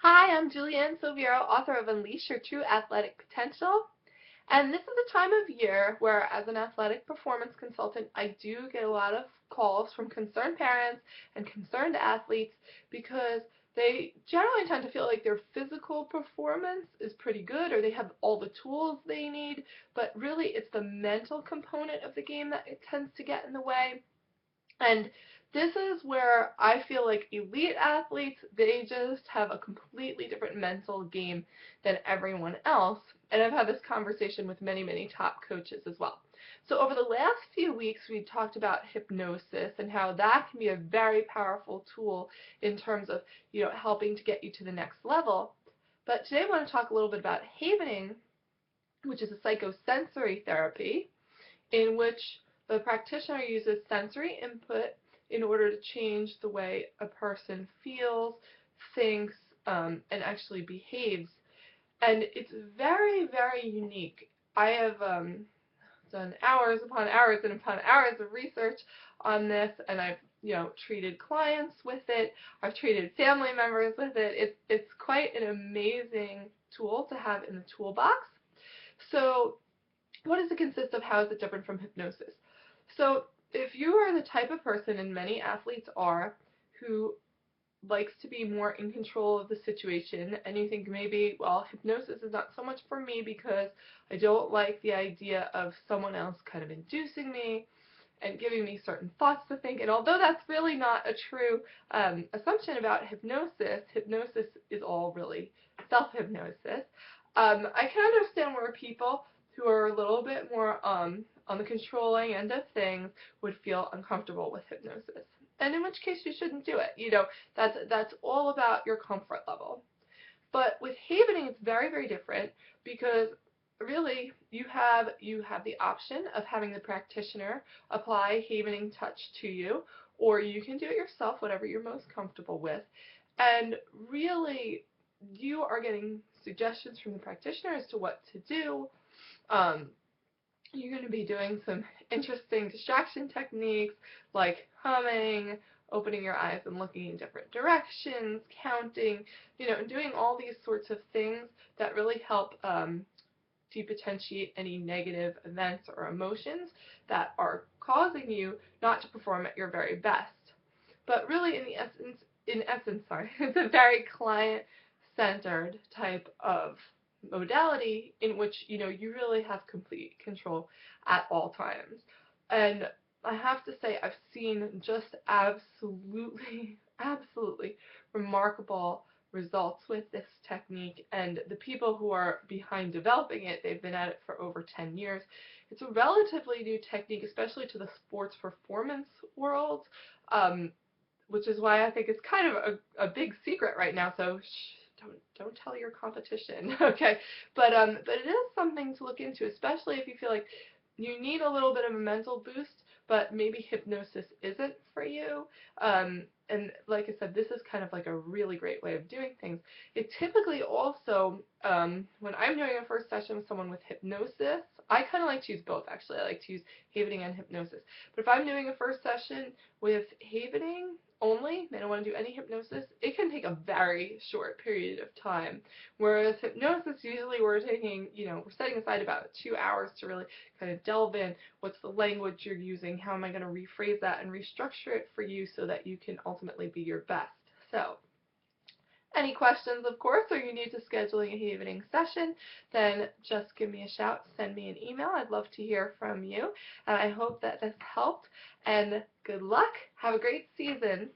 Hi, I'm Julianne Silviero, author of Unleash Your True Athletic Potential. And this is a time of year where, as an athletic performance consultant, I do get a lot of calls from concerned parents and concerned athletes because they generally tend to feel like their physical performance is pretty good or they have all the tools they need, but really it's the mental component of the game that it tends to get in the way. And this is where I feel like elite athletes, they just have a completely different mental game than everyone else. And I've had this conversation with many, many top coaches as well. So over the last few weeks, we talked about hypnosis and how that can be a very powerful tool in terms of, helping to get you to the next level. But today I want to talk a little bit about havening, which is a psychosensory therapy in which the practitioner uses sensory input in order to change the way a person feels, thinks, and actually behaves. And it's very, very unique. I have done hours upon hours and upon hours of research on this, and I've treated clients with it. I've treated family members with it. It's quite an amazing tool to have in the toolbox. So what does it consist of? How is it different from hypnosis? So if you are the type of person, and many athletes are, who likes to be more in control of the situation, and you think maybe, well, hypnosis is not so much for me because I don't like the idea of someone else kind of inducing me and giving me certain thoughts to think. And although that's really not a true assumption about hypnosis, hypnosis is all really self-hypnosis. I can understand where people who are a little bit more on the controlling end of things would feel uncomfortable with hypnosis. And in which case you shouldn't do it. That's all about your comfort level. But with havening, it's very, very different because really you have the option of having the practitioner apply havening touch to you, or you can do it yourself, whatever you're most comfortable with. And really, you are getting suggestions from the practitioner as to what to do. Um, you're going to be doing some interesting distraction techniques like humming, opening your eyes and looking in different directions, counting, and doing all these sorts of things that really help depotentiate any negative events or emotions that are causing you not to perform at your very best. But really, in essence, it's a very client-centered type of modality in which you really have complete control at all times. And I have to say, I've seen just absolutely, absolutely remarkable results with this technique, and the people who are behind developing it, they've been at it for over 10 years. It's a relatively new technique, especially to the sports performance world, which is why I think it's kind of a big secret right now. So don't tell your competition, okay? But it is something to look into, especially if you feel like you need a little bit of a mental boost, but maybe hypnosis isn't for you. And like I said, this is kind of like a really great way of doing things. It typically also, when I'm doing a first session with someone with hypnosis, I kind of like to use both, actually. I like to use havening and hypnosis. But if I'm doing a first session with havening only, they don't want to do any hypnosis, it can take a very short period of time. Whereas hypnosis, usually we're setting aside about 2 hours to really kind of delve in. What's the language you're using? How am I going to rephrase that and restructure it for you so that you can ultimately be your best? So, any questions, of course, or you need to scheduling a havening session, then just give me a shout, send me an email. I'd love to hear from you. And I hope that this helped, and good luck. Have a great season.